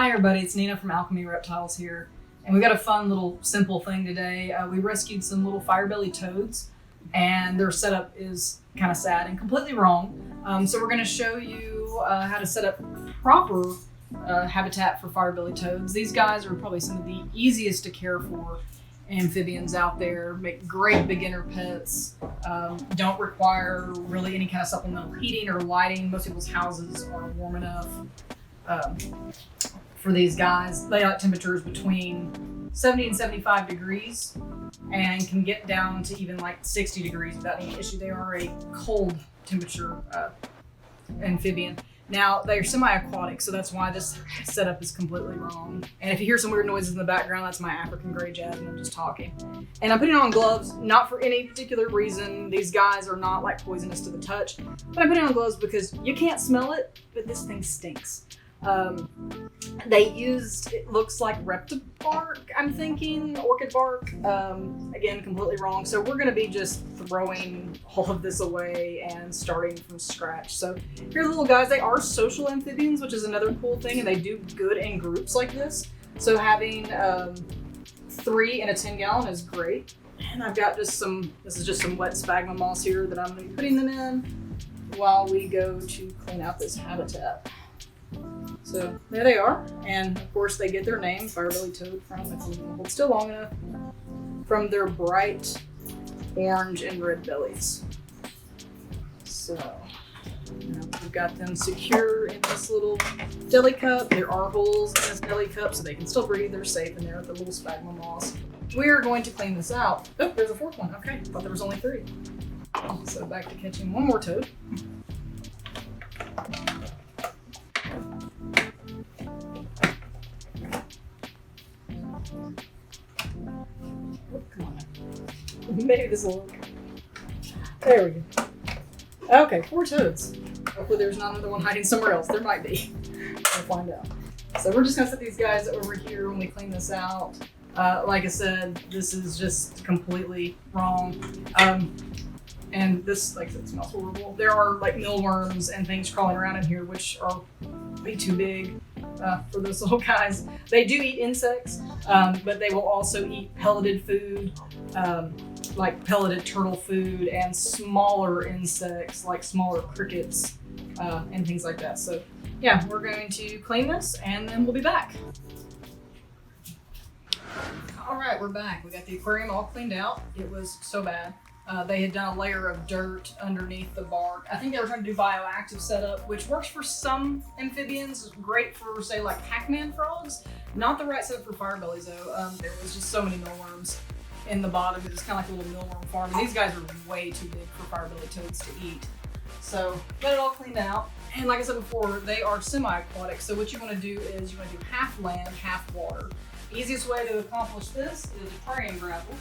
Hi everybody, it's Nina from Alchemy Reptiles here, and we got a fun little simple thing today. We rescued some little fire-bellied toads, and their setup is kind of sad and completely wrong. So we're going to show you how to set up proper habitat for fire-bellied toads. These guys are probably some of the easiest to care for amphibians out there, make great beginner pets, don't require really any kind of supplemental heating or lighting. Most people's houses are warm enough for these guys. They like temperatures between 70 and 75 degrees and can get down to even like 60 degrees without any issue. They are a cold temperature amphibian. Now, they're semi-aquatic, so that's why this setup is completely wrong. And if you hear some weird noises in the background, that's my African gray jasmine just talking. And I'm putting on gloves, not for any particular reason. These guys are not like poisonous to the touch, but I'm putting on gloves because you can't smell it, but this thing stinks. They used, it looks like reptile bark, I'm thinking, orchid bark. Again, completely wrong. So we're gonna be just throwing all of this away and starting from scratch. So here are the little guys. They are social amphibians, which is another cool thing, and they do good in groups like this. So having 3 in a 10-gallon is great. And I've got just this is just some wet sphagnum moss here that I'm gonna be putting them in while we go to clean out this habitat. So there they are, and of course they get their name, fire-bellied toad, from, if I'm gonna hold still long enough, from their bright orange and red bellies. So we've got them secure in this little deli cup. There are holes in this deli cup so they can still breathe. They're safe in there with the little sphagnum moss. We are going to clean this out. Oh, there's a 4th one. Okay, thought there was only 3. So back to catching one more toad. Come on. Maybe this will work. There we go. Okay, 4 toads. Hopefully there's not another one hiding somewhere else. There might be. We'll find out. So we're just gonna set these guys over here when we clean this out. Like I said, this is just completely wrong. And this, like I said, smells horrible. There are like mealworms and things crawling around in here, which are way too big for those little guys. They do eat insects, but they will also eat pelleted food, like pelleted turtle food, and smaller insects like smaller crickets and things like that. So yeah, we're going to clean this and then we'll be back. All right, we're back. We got the aquarium all cleaned out. It was so bad. They had done a layer of dirt underneath the bark. I think they were trying to do bioactive setup, which works for some amphibians, great for, say, like Pac-Man frogs. Not the right setup for fire-bellies, though. There was just so many mealworms in the bottom. It was kind of like a little mealworm farm. And these guys are way too big for fire-bellied toads to eat. So got it all cleaned out. And like I said before, they are semi-aquatic. So what you want to do is you want to do half land, half water. Easiest way to accomplish this is aquarium gravel,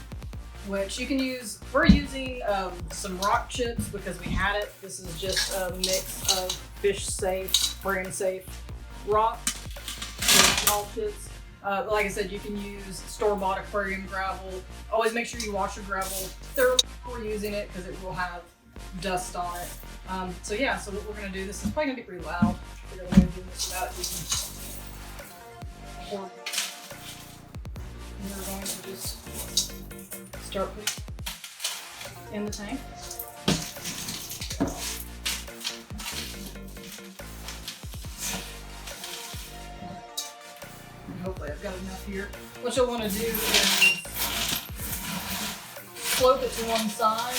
which you can use. We're using some rock chips because we had it. This is just a mix of fish safe, aquarium safe rock and small chips. Like I said, you can use store-bought aquarium gravel. Always make sure you wash your gravel thoroughly before using it because it will have dust on it. So yeah, so what we're gonna do, this is probably gonna be pretty loud. We're gonna do this without using. We're going to just start in the tank. And hopefully I've got enough here. What you'll want to do is slope it to one side.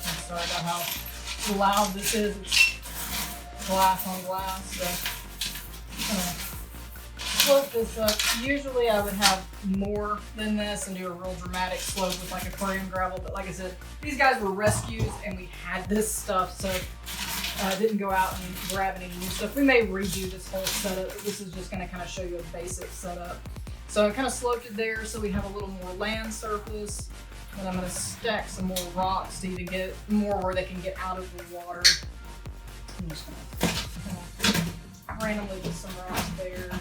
I'm sorry about how loud this is. It's glass on glass. So I'm gonna slope this up. Usually I would have more than this and do a real dramatic slope with like aquarium gravel, but like I said, these guys were rescues and we had this stuff, so I didn't go out and grab any new stuff. We may redo this whole setup, but this is just gonna kind of show you a basic setup. So I kind of sloped it there so we have a little more land surface, and I'm gonna stack some more rocks to even get more where they can get out of the water. I'm just gonna randomly put some rocks there to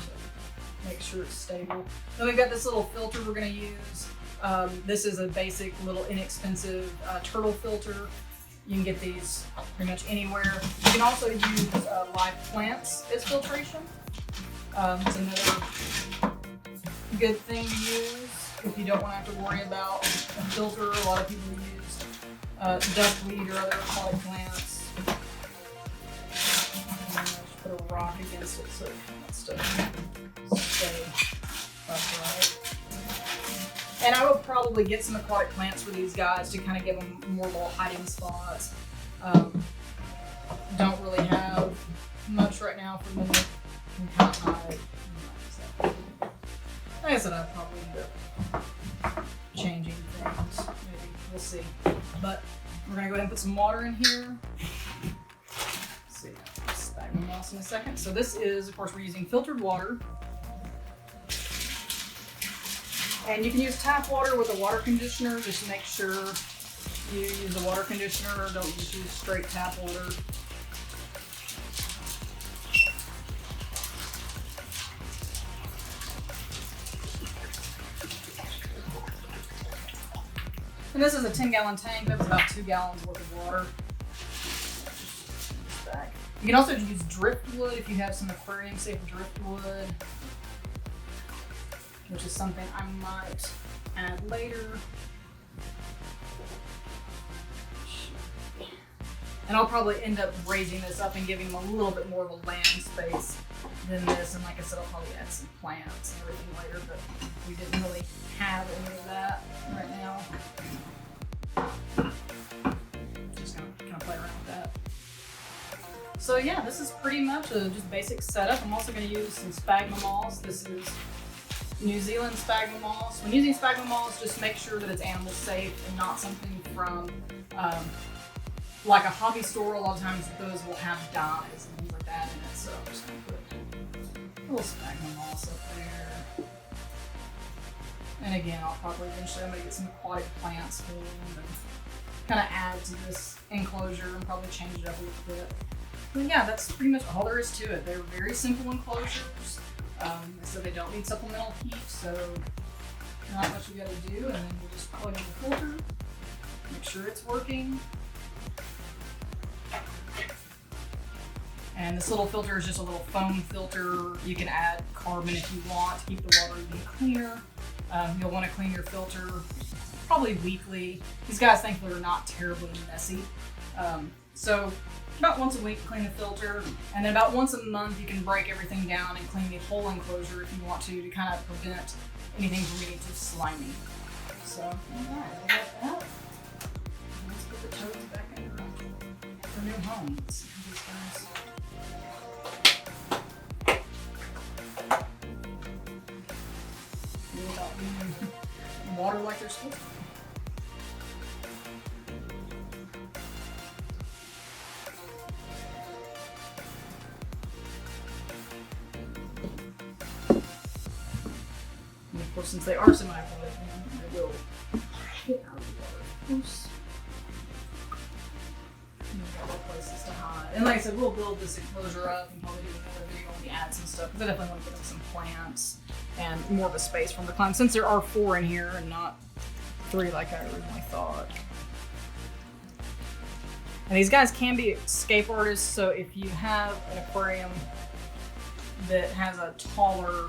make sure it's stable. Then we've got this little filter we're going to use. This is a basic little inexpensive turtle filter. You can get these pretty much anywhere. You can also use live plants as filtration. It's another good thing to use if you don't want to have to worry about a filter. A lot of people use duckweed or other aquatic plants. And just put a rock against it so it wants to stay upright. And I would probably get some aquatic plants for these guys to kind of give them more little hiding spots. Don't really have much right now for them to kind of hide. Like I said, I'd probably end up changing things. Maybe. We'll see. But we're going to go ahead and put some water in here. Let's see. I'll stack my moss in a second. So this is, of course, we're using filtered water. And you can use tap water with a water conditioner. Just make sure you use the water conditioner. Don't just use straight tap water. And this is a 10-gallon tank. That's about 2 gallons worth of water. You can also use driftwood if you have some aquarium-safe driftwood, which is something I might add later. And I'll probably end up raising this up and giving them a little bit more of a land space than this. And like I said, I'll probably add some plants and everything later, but we didn't really have any of that right now. Just gonna kind of play around with that. So yeah, this is pretty much a just basic setup. I'm also gonna use some sphagnum moss. This is New Zealand sphagnum moss. When using sphagnum moss, just make sure that it's animal safe and not something from like a hobby store. A lot of times those will have dyes and things like that in it. So I'm just gonna put a little sphagnum moss up there. And again, I'll probably eventually, I'm gonna get some aquatic plants for them and kind of add to this enclosure and probably change it up a little bit. But yeah, that's pretty much all there is to it. They're very simple enclosures. So they don't need supplemental heat, so not much we gotta do. And then we'll just plug in the filter, make sure it's working. And this little filter is just a little foam filter. You can add carbon if you want to keep the water even cleaner. You'll want to clean your filter probably weekly. These guys thankfully are not terribly messy. So about once a week clean the filter, and then about once a month you can break everything down and clean the whole enclosure if you want to kind of prevent anything from getting too slimy. So alright, we'll get that. Let's put the toads back in their new home. Let's see how these guys. Without being in water like they're supposed to. And of course, since they are semi-aquatic, they will get out of the water. Oops. Places to hide. And like I said, we'll build this enclosure up and probably do another video when we add some stuff, because I definitely want to put in some plants and more of a space for them to climb, since there are 4 in here and not 3 like I originally thought. And these guys can be escape artists, so if you have an aquarium that has a taller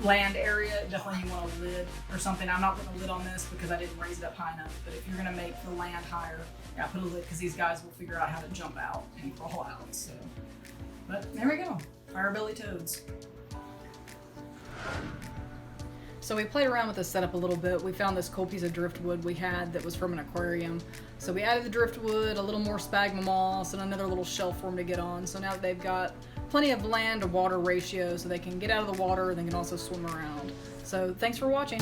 land area, definitely you want a lid or something. I'm not putting a lid on this because I didn't raise it up high enough, but if you're gonna make the land higher, yeah, put a lid, because these guys will figure out how to jump out and crawl out. So, but there we go, fire belly toads. So we played around with the setup a little bit. We found this cool piece of driftwood we had that was from an aquarium. So we added the driftwood, a little more sphagnum moss, and another little shelf for them to get on. So now they've got plenty of land to water ratio, so they can get out of the water and they can also swim around. So thanks for watching.